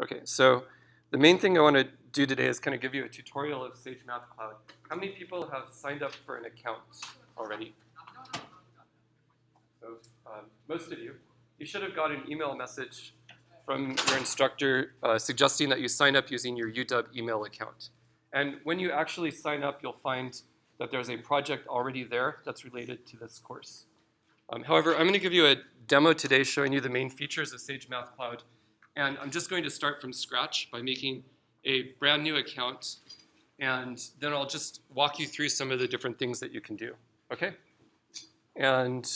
Okay, so the main thing I want to do today is kind of give you a tutorial of sagemathcloud. How many people have signed up for an account already? So most of you. You should have got an email message from your instructor suggesting that you sign up using your UW email account. And when you actually sign up, you'll find that there's a project already there that's related to this course. However, I'm going to give you a demo today showing you the main features of sagemathcloud. And I'm just going to start from scratch by making a brand new account. And then I'll just walk you through some of the different things that you can do. Okay? And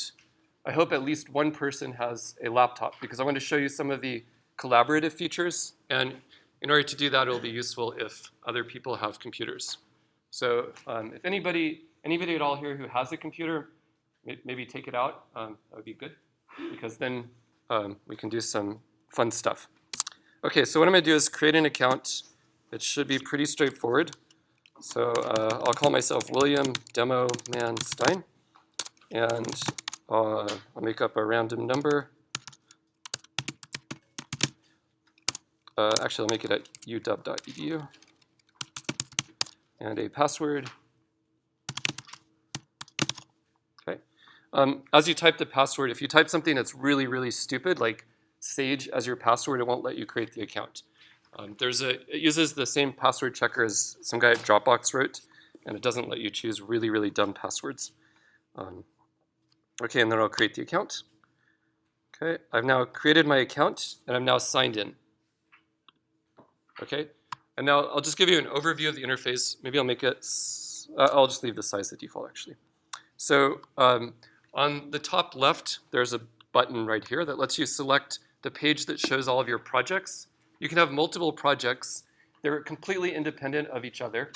I hope at least one person has a laptop because I want to show you some of the collaborative features. And in order to do that, it'll be useful if other people have computers. So if anybody at all here who has a computer, maybe take it out. That would be good because then we can do some fun stuff. Okay, so what I'm going to do is create an account. It should be pretty straightforward. So I'll call myself William Demo Man Stein. And I'll make up a random number. Actually, I'll make it at uw.edu. And a password. Okay. As you type the password, if you type something that's really, really stupid, like Sage as your password, it won't let you create the account. It uses the same password checker as some guy at Dropbox wrote, and it doesn't let you choose really, really dumb passwords. Okay, and then I'll create the account. Okay, I've now created my account, and I'm now signed in. Okay, and now I'll just give you an overview of the interface. Maybe I'll make it, I'll just leave the size the default, actually. So on the top left, there's a button right here that lets you select the page that shows all of your projects. You can have multiple projects. They're completely independent of each other.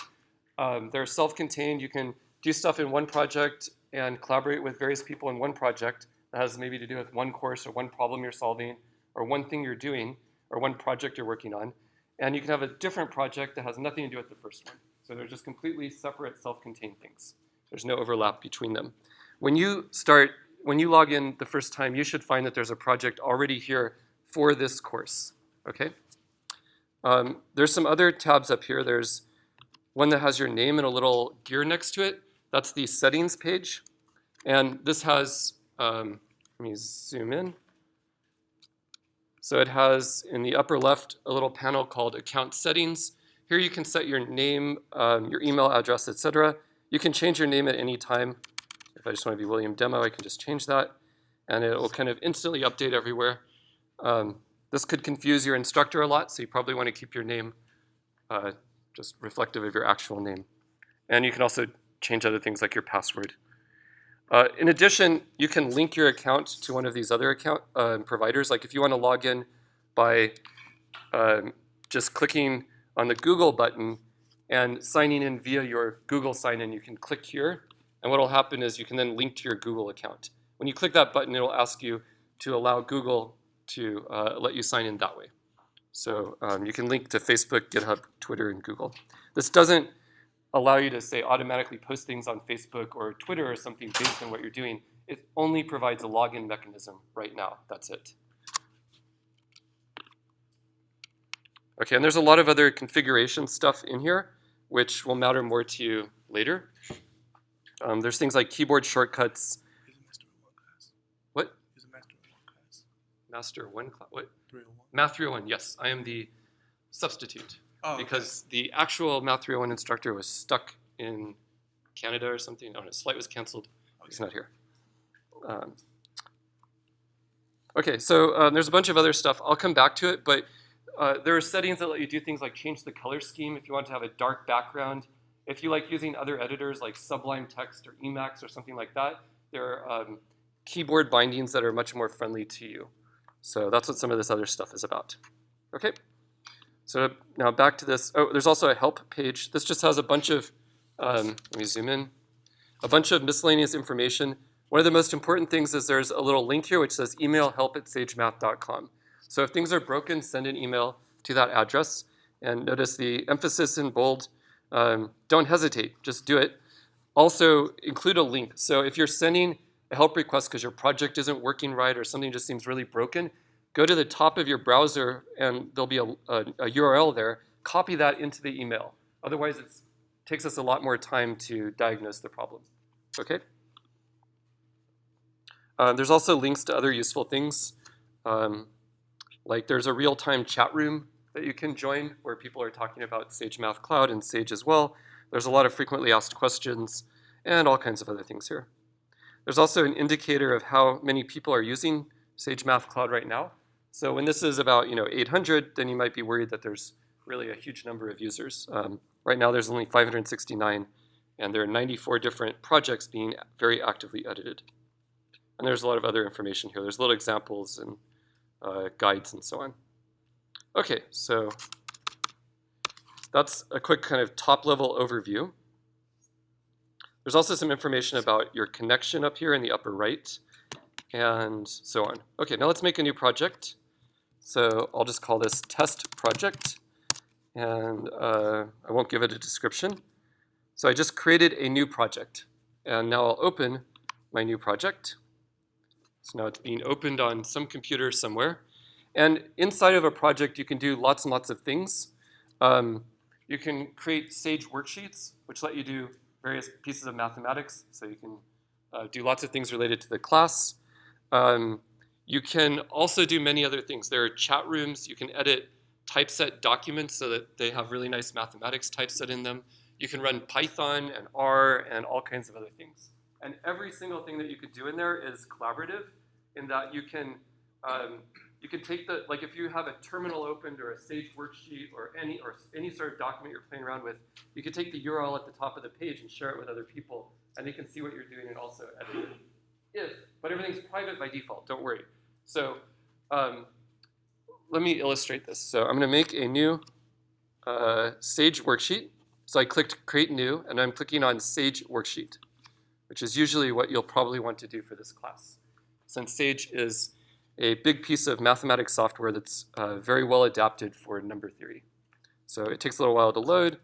They're self-contained. You can do stuff in one project and collaborate with various people in one project that has maybe to do with one course or one problem you're solving or one thing you're doing or one project you're working on. And you can have a different project that has nothing to do with the first one. So they're just completely separate, self-contained things. There's no overlap between them. When you log in the first time, you should find that there's a project already here for this course, okay? There's some other tabs up here. There's one that has your name and a little gear next to it. That's the settings page. And this has, let me zoom in. So it has in the upper left a little panel called account settings. Here you can set your name, your email address, etc. You can change your name at any time. If I just want to be William Demo, I can just change that. And it will kind of instantly update everywhere. This could confuse your instructor a lot, so you probably want to keep your name just reflective of your actual name. And you can also change other things like your password. In addition, you can link your account to one of these other account providers. Like if you want to log in by just clicking on the Google button and signing in via your Google sign-in, you can click here. And what will happen is you can then link to your Google account. When you click that button, it will ask you to allow Google to let you sign in that way. So you can link to Facebook, GitHub, Twitter, and Google. This doesn't allow you to, say, automatically post things on Facebook or Twitter or something based on what you're doing. It only provides a login mechanism right now. That's it. Okay, and there's a lot of other configuration stuff in here, which will matter more to you later. There's things like keyboard shortcuts. What? Master 1 class. What? 301. Math 301, yes. I am the substitute. Oh, because the actual Math 301 instructor was stuck in Canada or something. Oh, his flight was canceled. He's not here. Okay, so there's a bunch of other stuff. I'll come back to it, but there are settings that let you do things like change the color scheme if you want to have a dark background. If you like using other editors like Sublime Text or Emacs or something like that, there are keyboard bindings that are much more friendly to you. So that's what some of this other stuff is about. Okay, so now back to this. Oh, there's also a help page. This just has a bunch of, let me zoom in, a bunch of miscellaneous information. One of the most important things is there's a little link here which says email help@sagemath.com. So if things are broken, send an email to that address. And notice the emphasis in bold. Don't hesitate, just do it. Also include a link. So if you're sending a help request because your project isn't working right or something just seems really broken, go to the top of your browser and there'll be a URL there, copy that into the email. Otherwise, it takes us a lot more time to diagnose the problem, okay? There's also links to other useful things. Like there's a real-time chat room that you can join where people are talking about sagemathcloud and Sage as well. There's a lot of frequently asked questions and all kinds of other things here. There's also an indicator of how many people are using sagemathcloud right now. So when this is about 800, then you might be worried that there's really a huge number of users. Right now there's only 569, and there are 94 different projects being very actively edited. And there's a lot of other information here. There's little examples and guides and so on. Okay, so that's a quick kind of top-level overview. There's also some information about your connection up here in the upper right, and so on. Okay, now let's make a new project. So I'll just call this test project, and I won't give it a description. So I just created a new project, and now I'll open my new project. So now it's being opened on some computer somewhere. And inside of a project, you can do lots and lots of things. You can create Sage worksheets, which let you do various pieces of mathematics. So you can do lots of things related to the class. You can also do many other things. There are chat rooms. You can edit typeset documents so that they have really nice mathematics typeset in them. You can run Python and R and all kinds of other things. And every single thing that you could do in there is collaborative in that you can take the, like if you have a terminal opened or a Sage worksheet or any sort of document you're playing around with, you could take the URL at the top of the page and share it with other people, and they can see what you're doing and also edit it. But everything's private by default, don't worry. So let me illustrate this. So I'm gonna make a new Sage worksheet. So I clicked Create New, and I'm clicking on Sage Worksheet, which is usually what you'll probably want to do for this class, since Sage is a big piece of mathematics software that's very well adapted for number theory. So it takes a little while to load.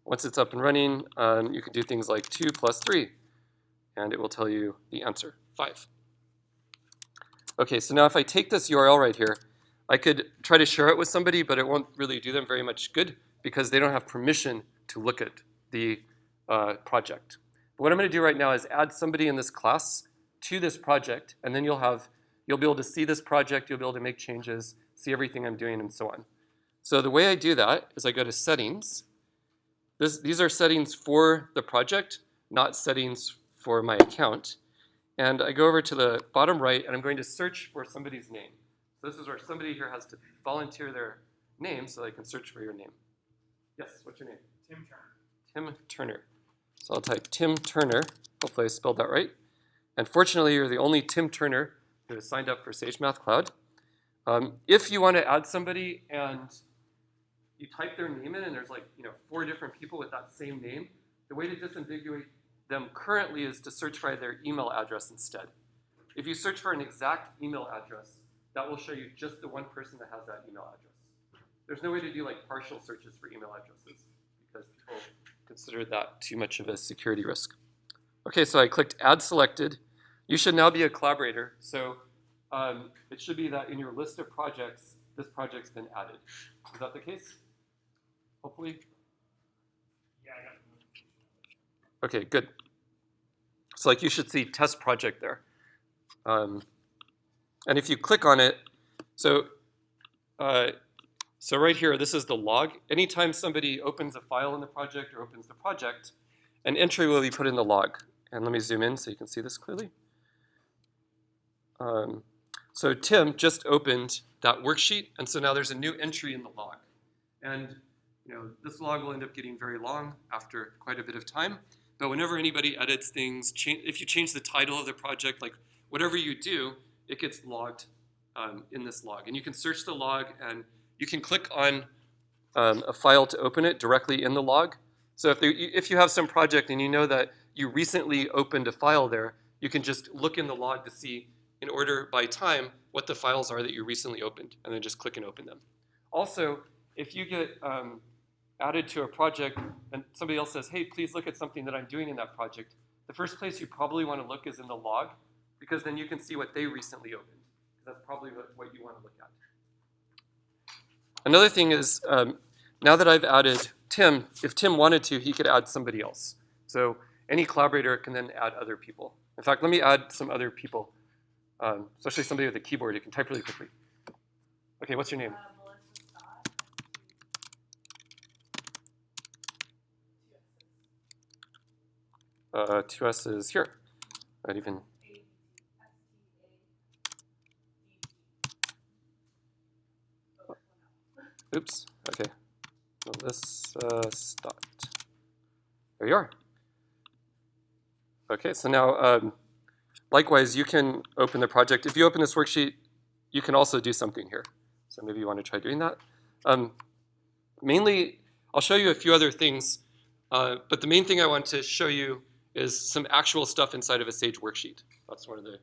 Once it's up and running, you can do things like 2 plus 3, and it will tell you the answer, 5. Okay, so now if I take this URL right here, I could try to share it with somebody, but it won't really do them very much good because they don't have permission to look at the project. But what I'm going to do right now is add somebody in this class to this project, and then you'll be able to see this project, you'll be able to make changes, see everything I'm doing, and so on. So the way I do that is I go to Settings. These are settings for the project, not settings for my account. And I go over to the bottom right, and I'm going to search for somebody's name. So this is where somebody here has to volunteer their name so I can search for your name. Yes, what's your name? Tim Turner. Tim Turner. So I'll type Tim Turner. Hopefully I spelled that right. And fortunately, you're the only Tim Turner who has signed up for sagemathcloud. If you want to add somebody and you type their name in and there's 4 different people with that same name, the way to disambiguate them currently is to search by their email address instead. If you search for an exact email address, that will show you just the one person that has that email address. There's no way to do partial searches for email addresses because people consider that too much of a security risk. Okay, so I clicked Add Selected. You should now be a collaborator. So it should be that in your list of projects, this project's been added. Is that the case? Hopefully? Yeah, I got the notification. Okay, good. So you should see test project there. And if you click on it, so right here, this is the log. Anytime somebody opens a file in the project or opens the project, an entry will be put in the log. And let me zoom in so you can see this clearly. So Tim just opened that worksheet, and so now there's a new entry in the log. And this log will end up getting very long after quite a bit of time. But whenever anybody edits things, if you change the title of the project, whatever you do, it gets logged in this log. And you can search the log, and you can click on a file to open it directly in the log. So if you have some project and you know that you recently opened a file there, you can just look in the log to see, in order by time, what the files are that you recently opened, and then just click and open them. Also, if you get added to a project and somebody else says, hey, please look at something that I'm doing in that project, the first place you probably want to look is in the log, because then you can see what they recently opened. that's probably what you want to look at. Another thing is, now that I've added Tim, if Tim wanted to, he could add somebody else. So any collaborator can then add other people. In fact, let me add some other people, especially somebody with a keyboard who can type really quickly. Okay, what's your name? Two S's here. Not even. Oops. Okay. Melissa Stott. There you are. Okay, so now, likewise, you can open the project. If you open this worksheet, you can also do something here. So maybe you want to try doing that. Mainly, I'll show you a few other things, but the main thing I want to show you is some actual stuff inside of a Sage worksheet. That's one of the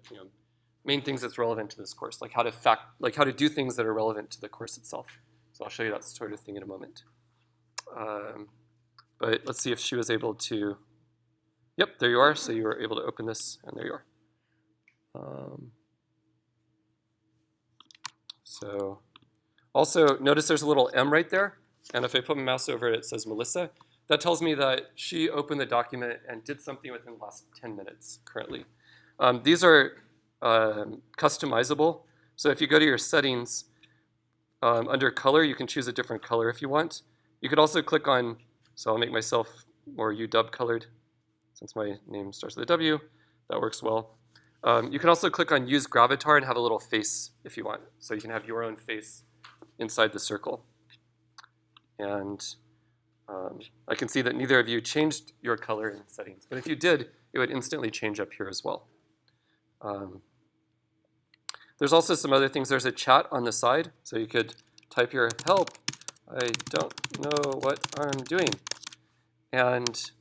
main things that's relevant to this course, like how to do things that are relevant to the course itself. So I'll show you that sort of thing in a moment. But let's see if she was able to. Yep, there you are. So you were able to open this, and there you are. So also notice there's a little M right there, and if I put my mouse over it, it says Melissa. That tells me that she opened the document and did something within the last 10 minutes currently. These are customizable. So if you go to your settings, under color, you can choose a different color if you want. You could also click on, so I'll make myself more UW colored, since my name starts with a W. That works well. You can also click on Use Gravatar and have a little face if you want. So you can have your own face inside the circle. And I can see that neither of you changed your color in settings. But if you did, it would instantly change up here as well. There's also some other things. There's a chat on the side. So you could type here, help, I don't know what I'm doing. And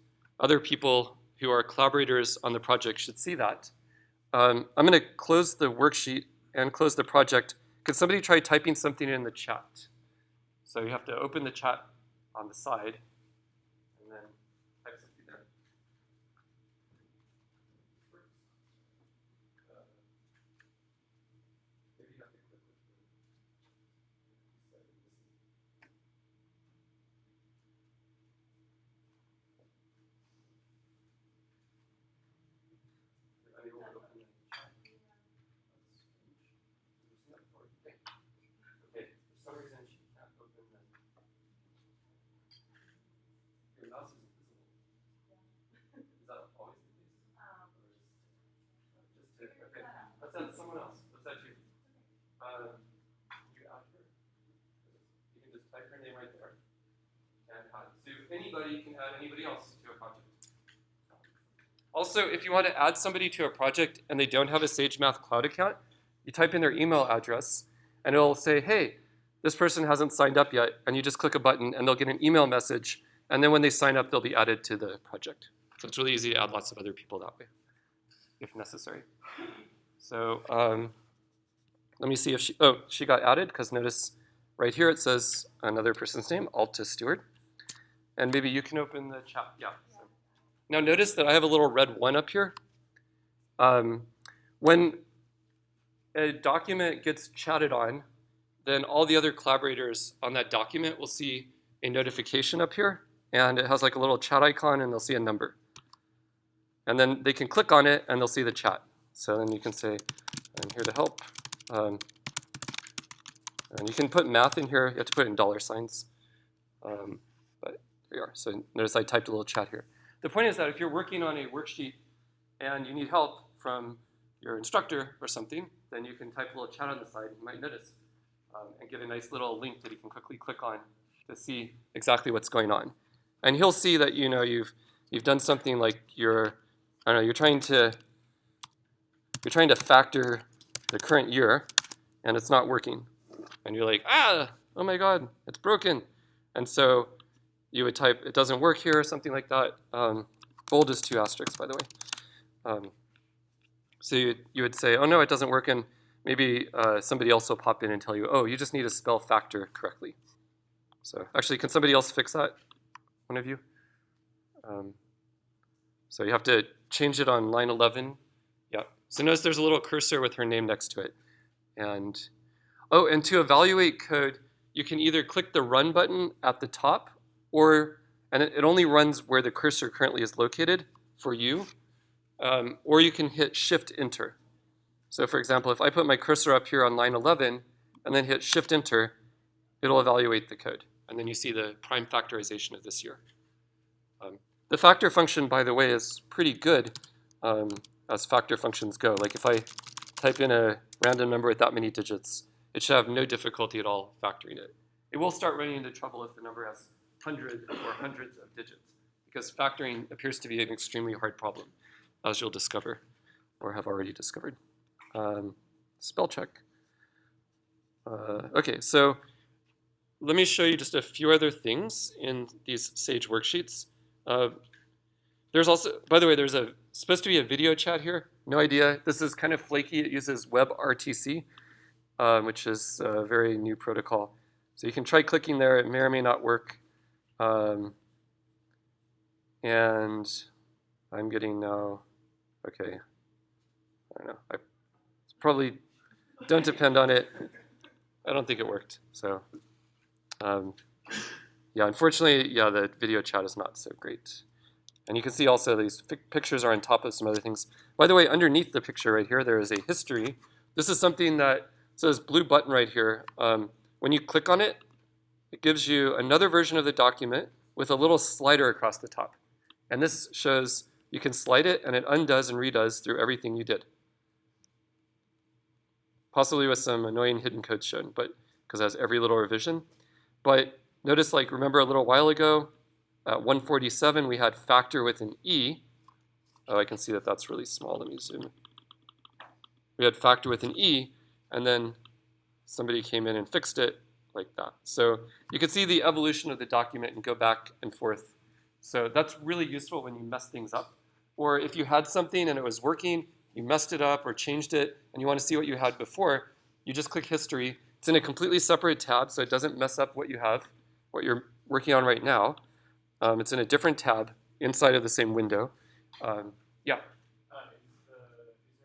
other people who are collaborators on the project should see that. I'm going to close the worksheet and close the project. Could somebody try typing something in the chat? So you have to open the chat on the side and then type something there. Maybe you have to click with Okay, for some reason she can't open the. Your mouse is invisible. Is that always the case? Just to, okay. Let's add someone else. Let's add you. You add her. You can just type her name right there and add. So anybody can add anybody else to a project. Also, if you want to add somebody to a project and they don't have a sagemathcloud account, you type in their email address and it'll say, hey, this person hasn't signed up yet, and you just click a button and they'll get an email message, and then when they sign up, they'll be added to the project. So it's really easy to add lots of other people that way, if necessary. So let me see if she got added, because notice right here it says another person's name, Alta Stewart. And maybe you can open the chat, yeah. So. Now notice that I have a little red 1 up here. When a document gets chatted on, then all the other collaborators on that document will see a notification up here, and it has like a little chat icon, and they'll see a number. And then they can click on it, and they'll see the chat. So then you can say, I'm here to help. And you can put math in here. You have to put it in $signs. But there you are. So notice I typed a little chat here. The point is that if you're working on a worksheet and you need help from your instructor or something, then you can type a little chat on the side. You might notice. And get a nice little link that you can quickly click on to see exactly what's going on. And he'll see that you've done something like you're trying to factor the current year, and it's not working. And you're like, oh my God, it's broken. And so you would type, it doesn't work here, or something like that. Bold is 2 asterisks, by the way. So you would say, oh no, it doesn't work, and maybe somebody else will pop in and tell you, oh, you just need to spell factor correctly. So actually, can somebody else fix that? One of you? So you have to change it on line 11. Yeah. So notice there's a little cursor with her name next to it. And, oh, and to evaluate code, you can either click the Run button at the top, and it only runs where the cursor currently is located for you, or you can hit Shift-Enter. So for example, if I put my cursor up here on line 11 and then hit Shift-Enter, it'll evaluate the code. And then you see the prime factorization of this year. The factor function, by the way, is pretty good as factor functions go. Like if I type in a random number with that many digits, it should have no difficulty at all factoring it. It will start running into trouble if the number has hundreds or hundreds of digits, because factoring appears to be an extremely hard problem, as you'll discover, or have already discovered. Spell check. Okay, so let me show you just a few other things in these Sage worksheets. There's also, by the way, there's supposed to be a video chat here. No idea. This is kind of flaky. It uses WebRTC, which is a very new protocol. So you can try clicking there. It may or may not work. And I'm getting now, okay, I don't know. I probably don't depend on it. I don't think it worked. So yeah, unfortunately, yeah, the video chat is not so great. And you can see also these pictures are on top of some other things. By the way, underneath the picture right here, there is a history. This is something that, so this blue button right here, when you click on it, it gives you another version of the document with a little slider across the top. And this shows you can slide it and it undoes and redoes through everything you did. Possibly with some annoying hidden code shown, but because it has every little revision. But notice, like, remember a little while ago, at 147, we had factor with an E. Oh, I can see that that's really small. Let me zoom. We had factor with an E, and then somebody came in and fixed it like that. So you can see the evolution of the document and go back and forth. So that's really useful when you mess things up. Or if you had something and it was working, you messed it up or changed it, and you want to see what you had before, you just click history. It's in a completely separate tab, so it doesn't mess up what you have, what you're working on right now. It's in a different tab inside of the same window. Yeah. Is there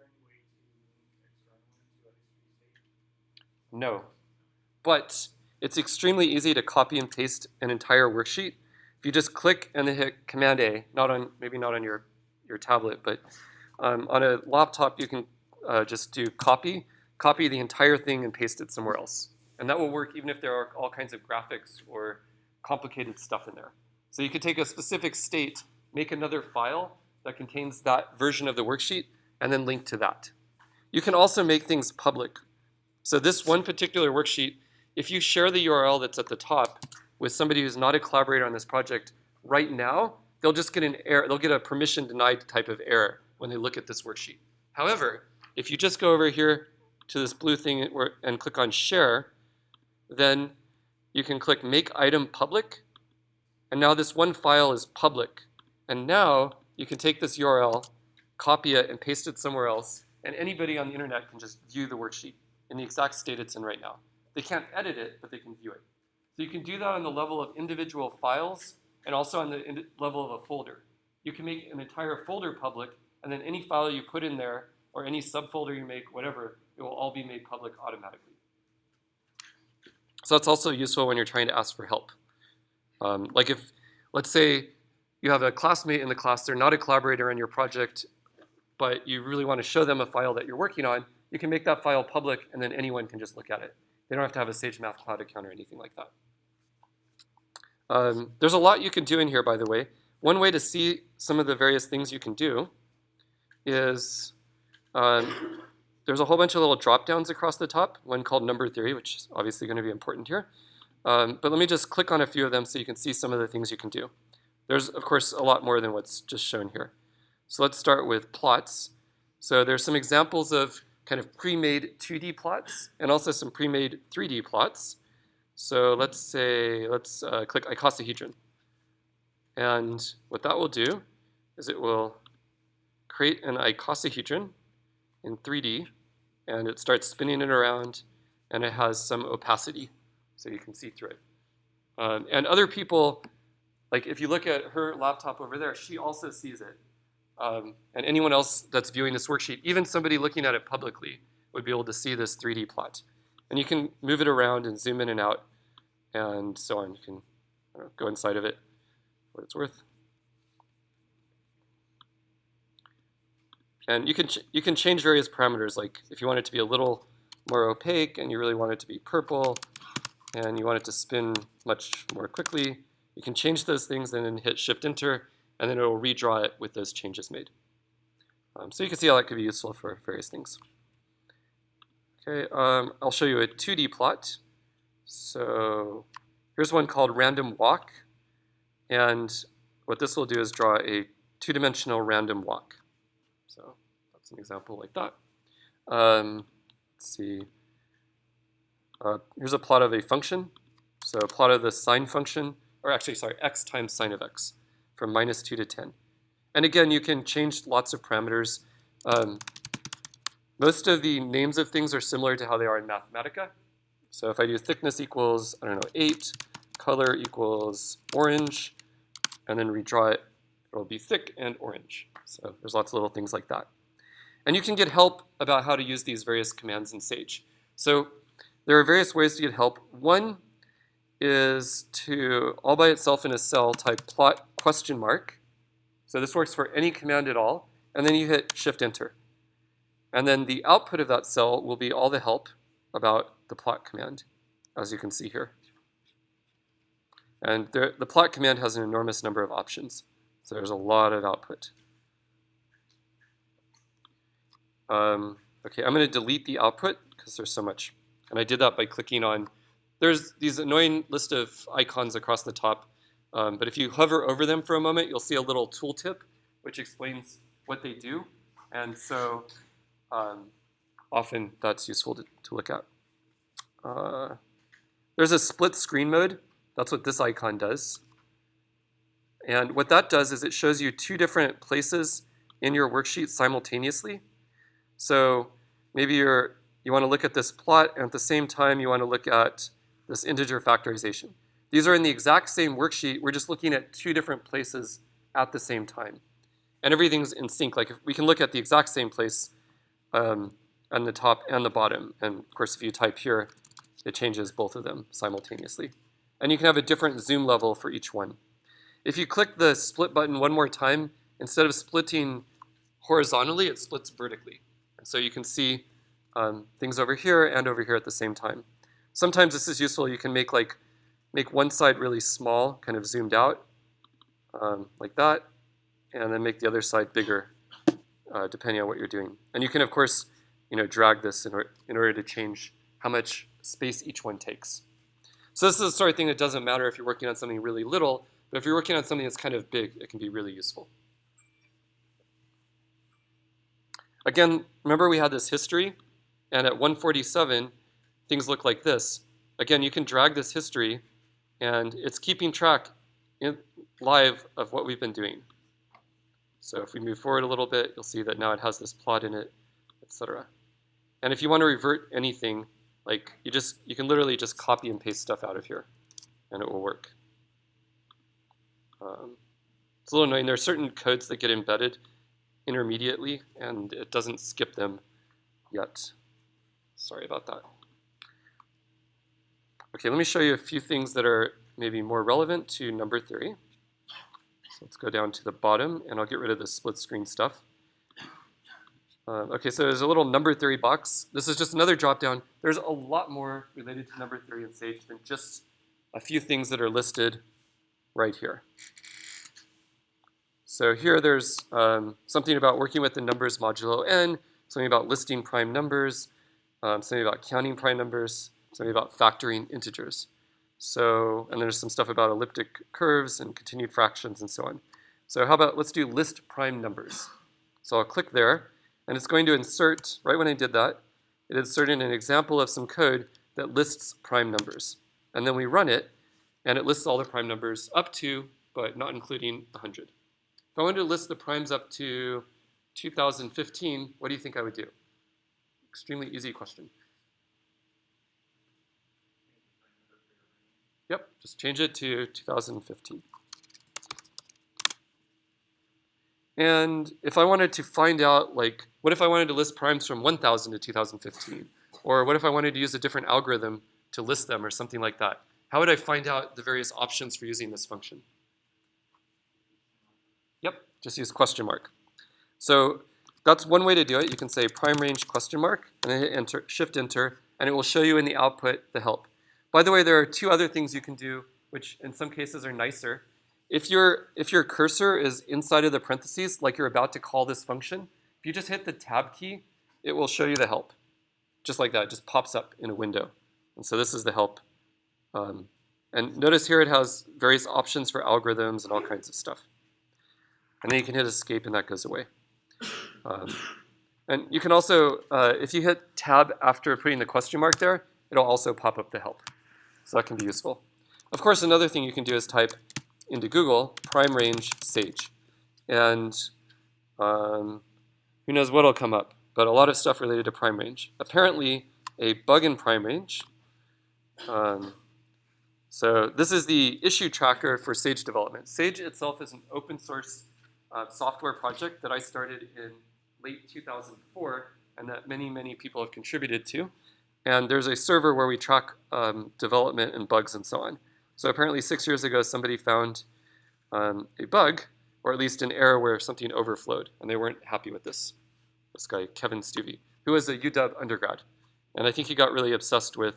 any way to link externally to a history state? No. But it's extremely easy to copy and paste an entire worksheet. If you just click and then hit Command A, maybe not on your tablet, but on a laptop you can just do copy the entire thing and paste it somewhere else. And that will work even if there are all kinds of graphics or complicated stuff in there. So you could take a specific state, make another file that contains that version of the worksheet, and then link to that. You can also make things public. So this one particular worksheet, if you share the URL that's at the top with somebody who's not a collaborator on this project right now, they'll just get an error. They'll get a permission denied type of error when they look at this worksheet. However, if you just go over here to this blue thing and click on share, then you can click make item public. And now this one file is public. And now you can take this URL, copy it, and paste it somewhere else. And anybody on the internet can just view the worksheet in the exact state it's in right now. They can't edit it, but they can view it. So you can do that on the level of individual files and also on the level of a folder. You can make an entire folder public, and then any file you put in there or any subfolder you make, whatever, it will all be made public automatically. So that's also useful when you're trying to ask for help. Like if, let's say you have a classmate in the class, they're not a collaborator on your project, but you really want to show them a file that you're working on, you can make that file public and then anyone can just look at it. They don't have to have a sagemathcloud account or anything like that. There's a lot you can do in here, by the way. One way to see some of the various things you can do is there's a whole bunch of little drop downs across the top, one called number theory, which is obviously going to be important here. But let me just click on a few of them so you can see some of the things you can do. There's, of course, a lot more than what's just shown here. So let's start with plots. So there's some examples of kind of pre-made 2D plots and also some pre-made 3D plots. So let's click icosahedron. And what that will do is it will create an icosahedron in 3D, and it starts spinning it around, and it has some opacity, so you can see through it. And other people, like if you look at her laptop over there, she also sees it. And anyone else that's viewing this worksheet, even somebody looking at it publicly, would be able to see this 3D plot. And you can move it around and zoom in and out and so on. You can go inside of it for what it's worth. And you can change various parameters, like if you want it to be a little more opaque and you really want it to be purple and you want it to spin much more quickly, you can change those things and then hit Shift-Enter, and then it will redraw it with those changes made. So you can see how that could be useful for various things. Okay, I'll show you a 2D plot. So here's one called Random Walk. And what this will do is draw a two-dimensional random walk. So that's an example like that. Let's see. Here's a plot of a function. So a plot of the sine function, or actually, sorry, x times sine of x, from -2 to 10. And again, you can change lots of parameters. Most of the names of things are similar to how they are in Mathematica. So if I do thickness equals, I don't know, 8, color equals orange, and then redraw it, it'll be thick and orange. So there's lots of little things like that. And you can get help about how to use these various commands in Sage. So there are various ways to get help. One is to, all by itself in a cell, type plot ? So this works for any command at all. And then you hit Shift-Enter. And then the output of that cell will be all the help about the plot command, as you can see here. And the plot command has an enormous number of options. So there's a lot of output. Okay, I'm going to delete the output because there's so much. And I did that by clicking on, there's these annoying list of icons across the top. But if you hover over them for a moment, you'll see a little tooltip which explains what they do. And so often that's useful to look at. There's a split screen mode. That's what this icon does. And what that does is it shows you two different places in your worksheet simultaneously. So maybe you want to look at this plot, and at the same time you want to look at this integer factorization. These are in the exact same worksheet. We're just looking at two different places at the same time. And everything's in sync. Like if we can look at the exact same place on the top and the bottom. And of course, if you type here, it changes both of them simultaneously. And you can have a different zoom level for each one. If you click the split button one more time, instead of splitting horizontally, it splits vertically. And so you can see things over here and over here at the same time. Sometimes this is useful. You can make one side really small, kind of zoomed out, like that, and then make the other side bigger, depending on what you're doing. And you can, of course, drag this in order to change how much space each one takes. So this is the sort of thing that doesn't matter if you're working on something really little, but if you're working on something that's kind of big, it can be really useful. Again, remember we had this history, and at 147, things look like this. Again, you can drag this history, and it's keeping track live of what we've been doing. So if we move forward a little bit, you'll see that now it has this plot in it, etc. And if you want to revert anything, like you can literally just copy and paste stuff out of here, and it will work. It's a little annoying. There are certain codes that get embedded intermediately, and it doesn't skip them yet. Sorry about that. Okay, let me show you a few things that are maybe more relevant to number theory. So let's go down to the bottom, and I'll get rid of the split screen stuff. Okay, so there's a little number theory box. This is just another drop-down. There's a lot more related to number theory in Sage than just a few things that are listed right here. So here there's something about working with the numbers modulo n, something about listing prime numbers, something about counting prime numbers, something about factoring integers. So, and there's some stuff about elliptic curves and continued fractions and so on. So how about, let's do list prime numbers. So I'll click there, and it's going to insert, right when I did that, it inserted an example of some code that lists prime numbers. And then we run it, and it lists all the prime numbers up to, but not including 100. If I wanted to list the primes up to 2015, what do you think I would do? Extremely easy question. Yep, just change it to 2015. And if I wanted to find out, like, what if I wanted to list primes from 1000 to 2015? Or what if I wanted to use a different algorithm to list them or something like that? How would I find out the various options for using this function? Yep, just use question mark. So that's one way to do it. You can say prime range question mark, and then hit enter, shift enter, and it will show you in the output the help. By the way, there are two other things you can do, which in some cases are nicer. If your cursor is inside of the parentheses, like you're about to call this function, if you just hit the tab key, it will show you the help. Just like that, it just pops up in a window. And so this is the help. And notice here it has various options for algorithms and all kinds of stuff. And then you can hit escape and that goes away. And you can also, if you hit tab after putting the question mark there, it'll also pop up the help. So that can be useful. Of course, another thing you can do is type into Google prime range sage. And who knows what'll come up, but a lot of stuff related to prime range. Apparently, a bug in prime range. So this is the issue tracker for Sage development. Sage itself is an open source software project that I started in late 2004 and that many, many people have contributed to. And there's a server where we track development and bugs and so on. So apparently 6 years ago, somebody found a bug, or at least an error where something overflowed, and they weren't happy with this guy, Kevin Stuvey, who was a UW undergrad. And I think he got really obsessed with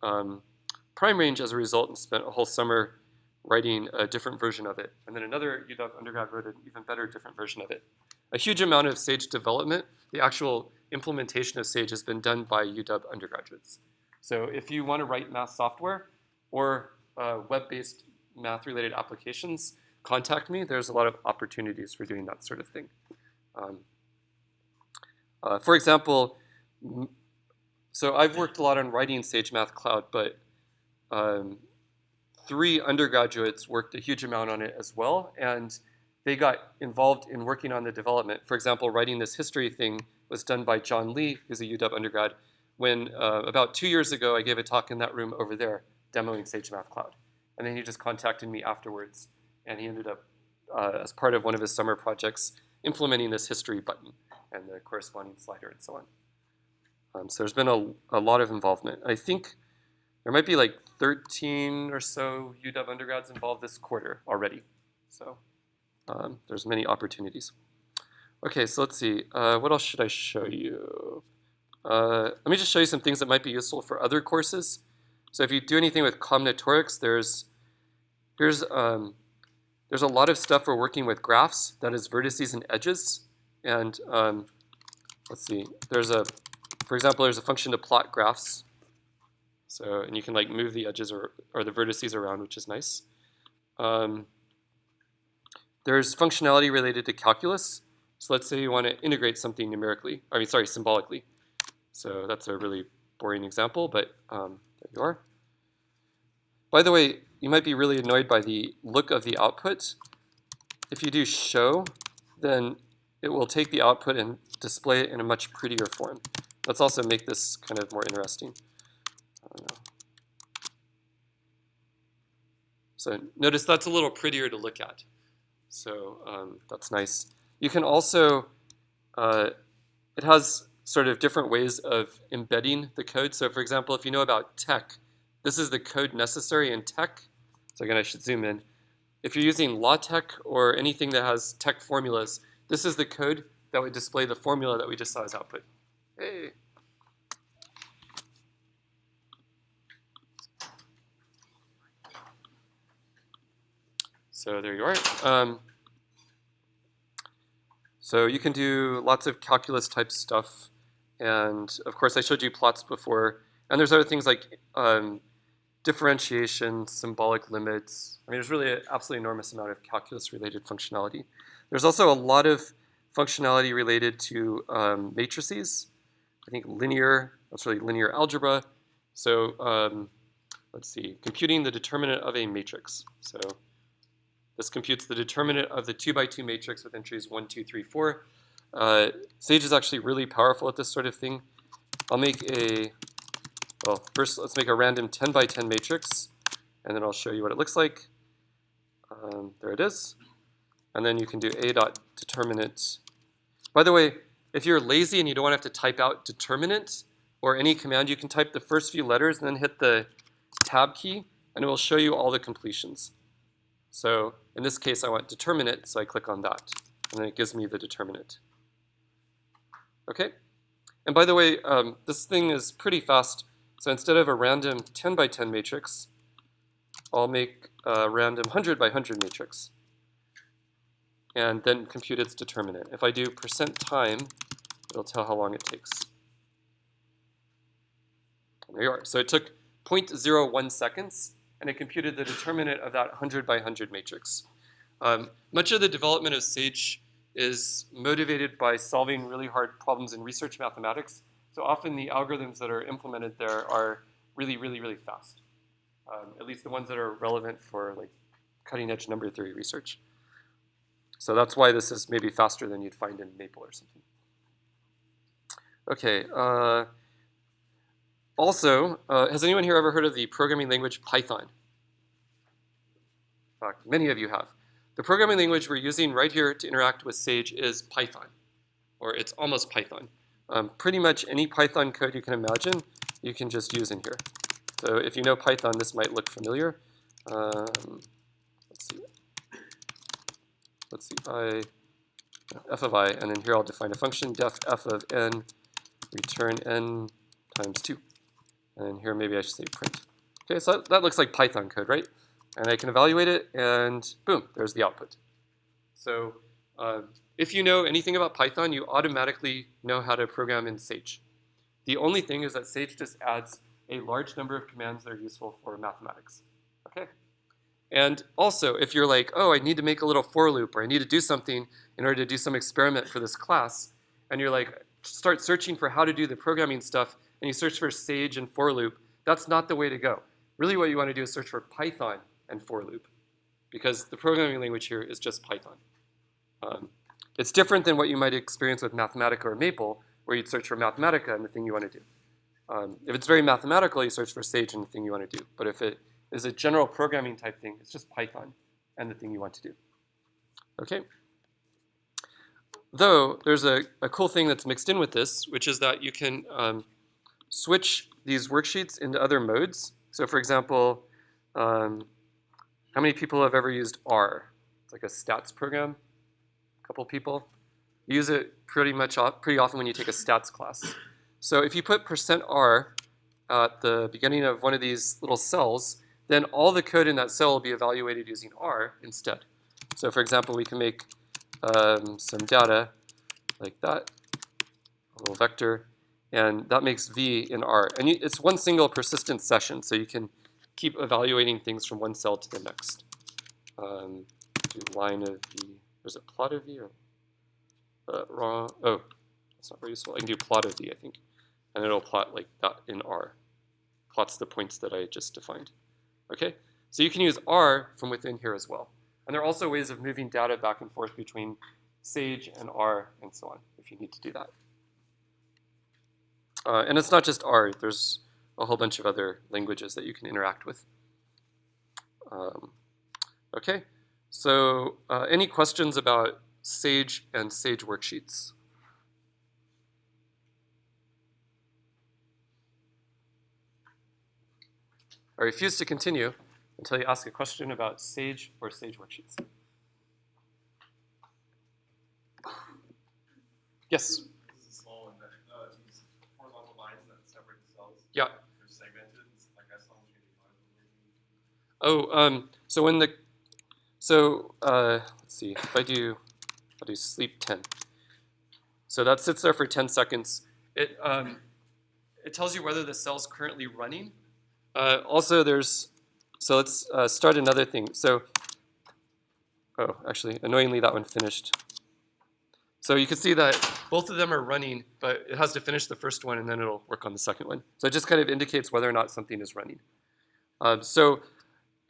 prime range as a result and spent a whole summer writing a different version of it. And then another UW undergrad wrote an even better different version of it. A huge amount of Sage development, the actual implementation of Sage has been done by UW undergraduates. So if you want to write math software or web-based math-related applications, contact me. There's a lot of opportunities for doing that sort of thing. For example, so I've worked a lot on writing sagemathcloud, but 3 undergraduates worked a huge amount on it as well, and they got involved in working on the development. For example, writing this history thing was done by John Lee, who's a UW undergrad, when about 2 years ago I gave a talk in that room over there demoing sagemathcloud. And then he just contacted me afterwards, and he ended up, as part of one of his summer projects, implementing this history button and the corresponding slider and so on. So there's been a lot of involvement. I think there might be like 13 or so UW undergrads involved this quarter already. So there's many opportunities. Okay, so let's see. What else should I show you? Let me just show you some things that might be useful for other courses. So if you do anything with combinatorics, there's a lot of stuff for working with graphs, that is vertices and edges. And let's see, for example, there's a function to plot graphs. So, and you can like move the edges or the vertices around, which is nice. There's functionality related to calculus. So let's say you want to integrate something symbolically. So that's a really boring example, but there you are. By the way, you might be really annoyed by the look of the output. If you do show, then it will take the output and display it in a much prettier form. Let's also make this kind of more interesting. So notice that's a little prettier to look at. So that's nice. You can also, it has sort of different ways of embedding the code. So for example, if you know about tech, this is the code necessary in tech. So again, I should zoom in. If you're using LaTeX or anything that has tech formulas, this is the code that would display the formula that we just saw as output. Hey. So there you are. So you can do lots of calculus type stuff. And of course, I showed you plots before. And there's other things like differentiation, symbolic limits. I mean, there's really an absolutely enormous amount of calculus-related functionality. There's also a lot of functionality related to matrices. I think that's really linear algebra. So let's see, computing the determinant of a matrix. So this computes the determinant of the 2x2 matrix with entries 1, 2, 3, 4. Sage is actually really powerful at this sort of thing. First let's make a random 10 by 10 matrix, and then I'll show you what it looks like. There it is. And then you can do a.determinant. By the way, if you're lazy and you don't want to have to type out determinant or any command, you can type the first few letters and then hit the tab key, and it will show you all the completions. So in this case, I want determinant, so I click on that, and then it gives me the determinant. Okay? And by the way, this thing is pretty fast. So instead of a random 10 by 10 matrix, I'll make a random 100 by 100 matrix, and then compute its determinant. If I do %time, it'll tell how long it takes. And there you are. So it took 0.01 seconds, and it computed the determinant of that 100 by 100 matrix. Much of the development of Sage is motivated by solving really hard problems in research mathematics. So often the algorithms that are implemented there are really, really, really fast. At least the ones that are relevant for like cutting-edge number theory research. So that's why this is maybe faster than you'd find in Maple or something. Okay. Also, has anyone here ever heard of the programming language Python? In fact, many of you have. The programming language we're using right here to interact with Sage is Python, or it's almost Python. Pretty much any Python code you can imagine, you can just use in here. So if you know Python, this might look familiar. Let's see, f of I, and then here I'll define a function, def f of n, return n times 2. And here maybe I should say print. Okay, so that looks like Python code, right? And I can evaluate it, and boom, there's the output. So if you know anything about Python, you automatically know how to program in Sage. The only thing is that Sage just adds a large number of commands that are useful for mathematics. Okay? And also, if you're like, oh, I need to make a little for loop, or I need to do something in order to do some experiment for this class, and you're like, start searching for how to do the programming stuff, and you search for Sage and for loop, that's not the way to go. Really what you want to do is search for Python and for loop, because the programming language here is just Python. It's different than what you might experience with Mathematica or Maple, where you'd search for Mathematica and the thing you want to do. If it's very mathematical, you search for Sage and the thing you want to do. But if it is a general programming type thing, it's just Python and the thing you want to do. Okay? Though, there's a cool thing that's mixed in with this, which is that you can switch these worksheets into other modes. So for example, how many people have ever used R? It's like a stats program. A couple people. You use it pretty often when you take a stats class. So if you put %R at the beginning of one of these little cells, then all the code in that cell will be evaluated using R instead. So for example, we can make some data like that, a little vector, and that makes V in R. And it's one single persistent session, so you can keep evaluating things from one cell to the next. Do line of V, or is it plot of V? Or raw? Oh, that's not very useful. I can do plot of V, I think. And it'll plot like that in R. Plots the points that I just defined. Okay? So you can use R from within here as well. And there are also ways of moving data back and forth between Sage and R and so on, if you need to do that. And it's not just R. There's a whole bunch of other languages that you can interact with. Okay, so any questions about Sage and Sage worksheets? I refuse to continue until you ask a question about Sage or Sage worksheets. Yes? This is a small one, but these horizontal lines that separate the cells. Yeah. They're segmented. Like I saw them. Oh, so when let's see, if I'll do sleep 10. So that sits there for 10 seconds. It tells you whether the cell's currently running. Also, so let's start another thing. So, oh, actually, annoyingly, that one finished. So you can see that both of them are running, but it has to finish the first one, and then it'll work on the second one. So it just kind of indicates whether or not something is running. So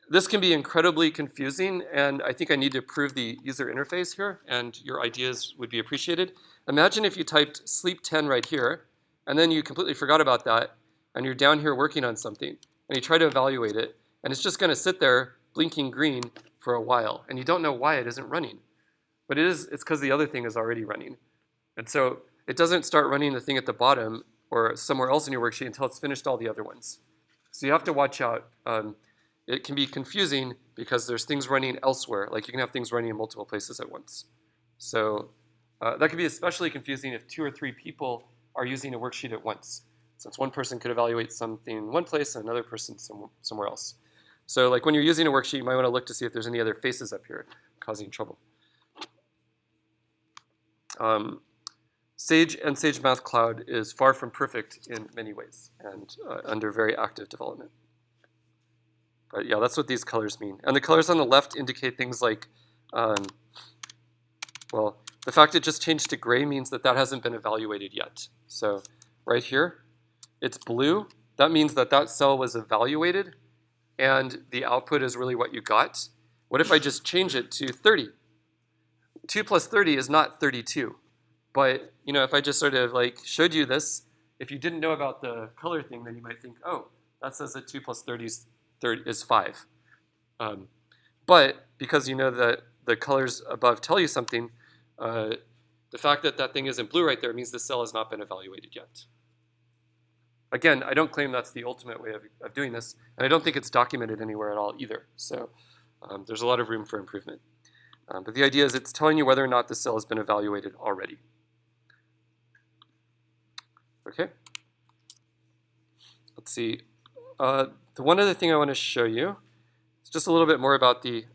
this can be incredibly confusing, and I think I need to prove the user interface here, and your ideas would be appreciated. Imagine if you typed sleep 10 right here, and then you completely forgot about that, and you're down here working on something, and you try to evaluate it, and it's just going to sit there blinking green for a while, and you don't know why it isn't running. but it's because the other thing is already running. And so it doesn't start running the thing at the bottom or somewhere else in your worksheet until it's finished all the other ones. So you have to watch out. It can be confusing because there's things running elsewhere. Like you can have things running in multiple places at once. So that could be especially confusing if 2 or 3 people are using a worksheet at once, since one person could evaluate something in one place and another person somewhere else. So like when you're using a worksheet, you might want to look to see if there's any other faces up here causing trouble. Sage and sagemathcloud is far from perfect in many ways and under very active development. But yeah, that's what these colors mean. And the colors on the left indicate things like, well, the fact it just changed to gray means that that hasn't been evaluated yet. So right here, it's blue. That means that that cell was evaluated and the output is really what you got. What if I just change it to 30? 2 plus 30 is not 32. But you know, if I just sort of like showed you this, if you didn't know about the color thing, then you might think, oh, that says that 2 plus 30 is 5. But because you know that the colors above tell you something, the fact that that thing isn't blue right there means the cell has not been evaluated yet. Again, I don't claim that's the ultimate way of doing this, and I don't think it's documented anywhere at all either. So there's a lot of room for improvement. But the idea is it's telling you whether or not the cell has been evaluated already. Okay. Let's see. The one other thing I want to show you is just a little bit more about the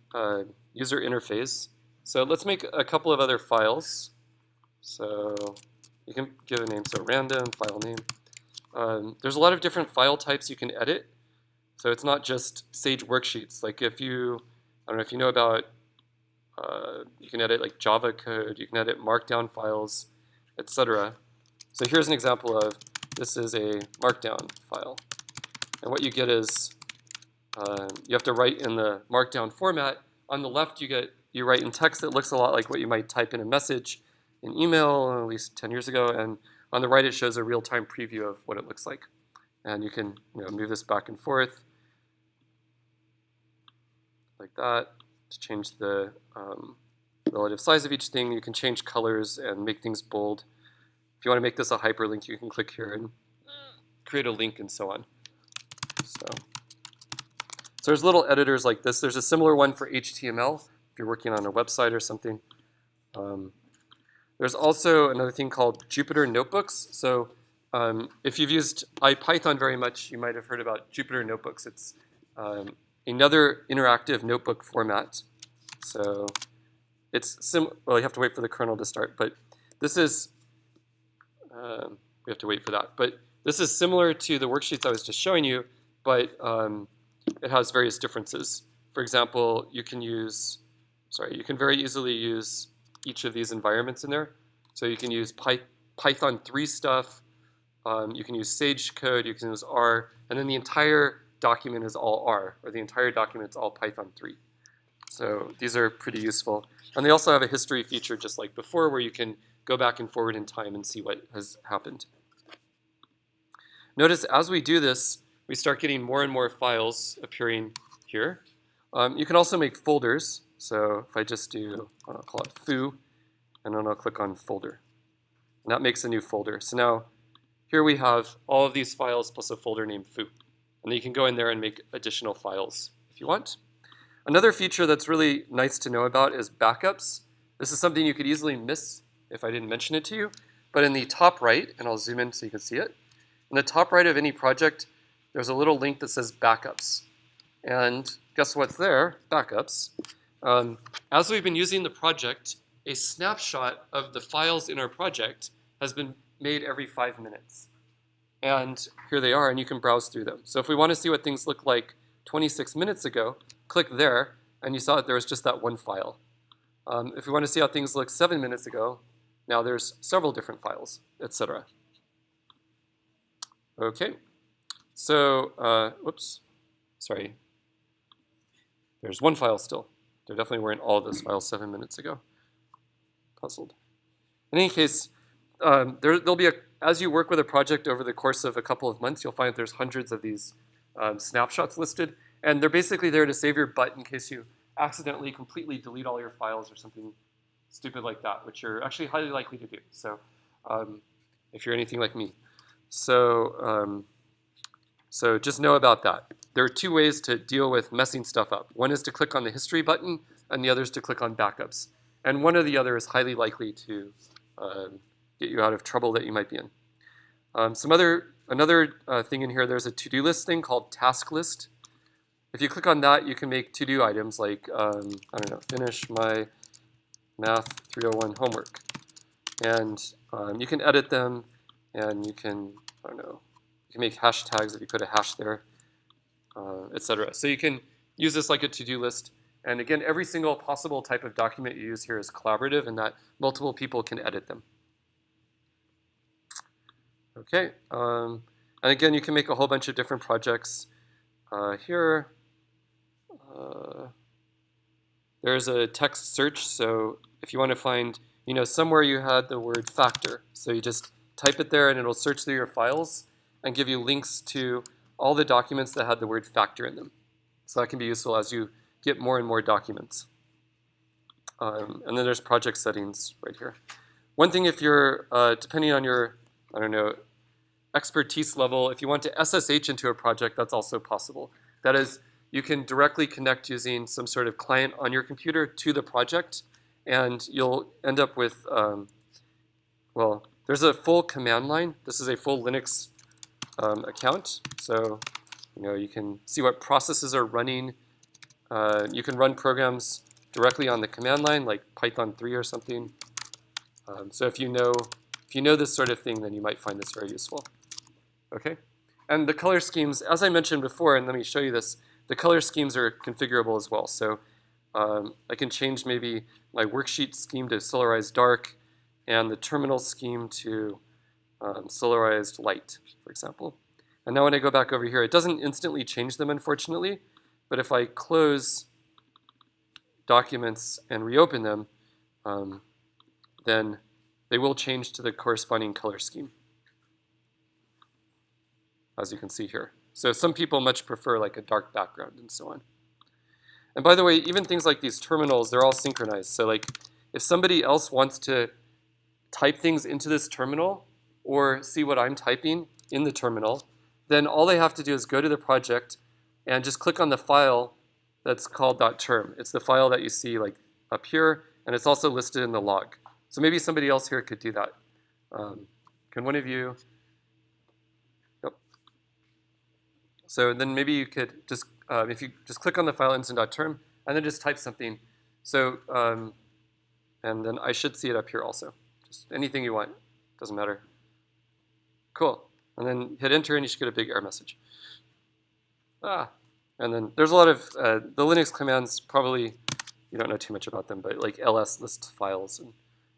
user interface. So let's make a couple of other files. So you can give a name, so random file name. There's a lot of different file types you can edit. So it's not just Sage worksheets. Like if you, I don't know if you know about, you can edit like Java code, you can edit Markdown files, etc. So here's an example of, this is a Markdown file. And what you get is, you have to write in the Markdown format. On the left, you write in text that looks a lot like what you might type in a message in email, at least 10 years ago. And on the right, it shows a real-time preview of what it looks like. And you can move this back and forth like that to change the relative size of each thing. You can change colors and make things bold. If you want to make this a hyperlink, you can click here and create a link and so on. So there's little editors like this. There's a similar one for HTML if you're working on a website or something. There's also another thing called Jupyter Notebooks. So if you've used IPython very much, you might have heard about Jupyter Notebooks. It's another interactive notebook format. So it's well, you have to wait for the kernel to start, but this is, we have to wait for that. But this is similar to the worksheets I was just showing you, but it has various differences. For example, you can very easily use each of these environments in there. So you can use Python 3 stuff, you can use Sage code, you can use R, and then the entire document is all R, or the entire document is all Python 3. So these are pretty useful. And they also have a history feature just like before where you can go back and forward in time and see what has happened. Notice as we do this, we start getting more and more files appearing here. You can also make folders. So if I just do, I'll call it foo, and then I'll click on folder. And that makes a new folder. So now here we have all of these files plus a folder named foo. And then you can go in there and make additional files if you want. Another feature that's really nice to know about is backups. This is something you could easily miss if I didn't mention it to you. But in the top right, and I'll zoom in so you can see it, in the top right of any project, there's a little link that says backups. And guess what's there? Backups. As we've been using the project, a snapshot of the files in our project has been made every 5 minutes. And here they are, and you can browse through them. So if we want to see what things look like 26 minutes ago, click there, and you saw that there was just that one file. If we want to see how things look 7 minutes ago, now there's several different files, etc. Okay, so, whoops, sorry. There's one file still. There definitely weren't all of those files 7 minutes ago. Puzzled. In any case, there'll be as you work with a project over the course of a couple of months, you'll find that there's hundreds of these snapshots listed. And they're basically there to save your butt in case you accidentally completely delete all your files or something stupid like that, which you're actually highly likely to do. So if you're anything like me. So just know about that. There are two ways to deal with messing stuff up. One is to click on the history button, and the other is to click on backups. And one or the other is highly likely to get you out of trouble that you might be in. Another thing in here, there's a to-do list thing called task list. If you click on that, you can make to-do items like, I don't know, finish my Math 301 homework. And you can edit them, and you can, I don't know, you can make hashtags if you put a hash there, etc. So you can use this like a to-do list. And again, every single possible type of document you use here is collaborative in that multiple people can edit them. Okay, and again, you can make a whole bunch of different projects. Here, there's a text search. So if you want to find, somewhere you had the word factor. So you just type it there and it'll search through your files and give you links to all the documents that had the word factor in them. So that can be useful as you get more and more documents. And then there's project settings right here. One thing, if you're, depending on your, I don't know, expertise level, if you want to SSH into a project, that's also possible. That is, you can directly connect using some sort of client on your computer to the project, and you'll end up with, well, there's a full command line. This is a full Linux account. So, you can see what processes are running. You can run programs directly on the command line, like Python 3 or something. So if you know this sort of thing, then you might find this very useful. Okay, and the color schemes, as I mentioned before, and let me show you this. The color schemes are configurable as well. So I can change maybe my worksheet scheme to solarized dark, and the terminal scheme to solarized light, for example. And now when I go back over here, it doesn't instantly change them, unfortunately. But if I close documents and reopen them, then they will change to the corresponding color scheme, as you can see here. So some people much prefer like a dark background and so on. And by the way, even things like these terminals, they're all synchronized. So like if somebody else wants to type things into this terminal or see what I'm typing in the terminal, then all they have to do is go to the project and just click on the file that's called .term. It's the file that you see like up here, and it's also listed in the log. So maybe somebody else here could do that. Can one of you? Yep. So then maybe you could just, if you just click on the file instance.term and then just type something. So, and then I should see it up here also. Just anything you want, doesn't matter. Cool. And then hit enter and you should get a big error message. And then there's a lot of, the Linux commands, probably you don't know too much about them, but like ls list files. And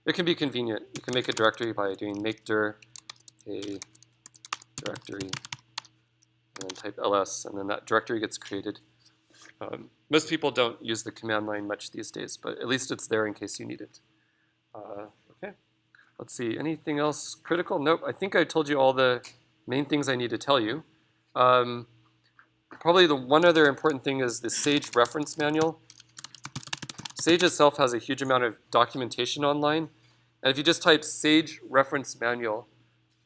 it can be convenient. You can make a directory by doing make dir a directory, and then type ls, and then that directory gets created. Most people don't use the command line much these days, but at least it's there in case you need it. Okay, let's see, anything else critical? Nope, I think I told you all the main things I need to tell you. Probably the one other important thing is the Sage reference manual. Sage itself has a huge amount of documentation online. And if you just type Sage reference manual,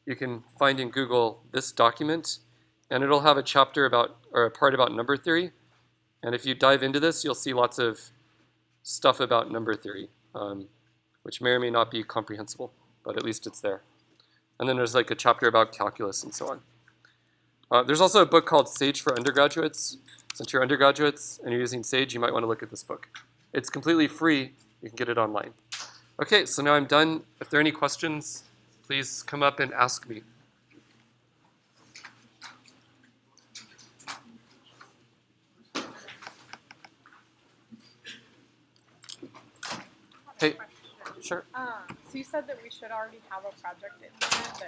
you can find in Google this document. And it'll have a chapter about, or a part about number theory. And if you dive into this, you'll see lots of stuff about number theory, which may or may not be comprehensible, but at least it's there. And then there's like a chapter about calculus and so on. There's also a book called Sage for Undergraduates. Since you're undergraduates and you're using Sage, you might want to look at this book. It's completely free. You can get it online. Okay, so now I'm done. If there are any questions, please come up and ask me. Hey, sure. So you said that we should already have a project in there that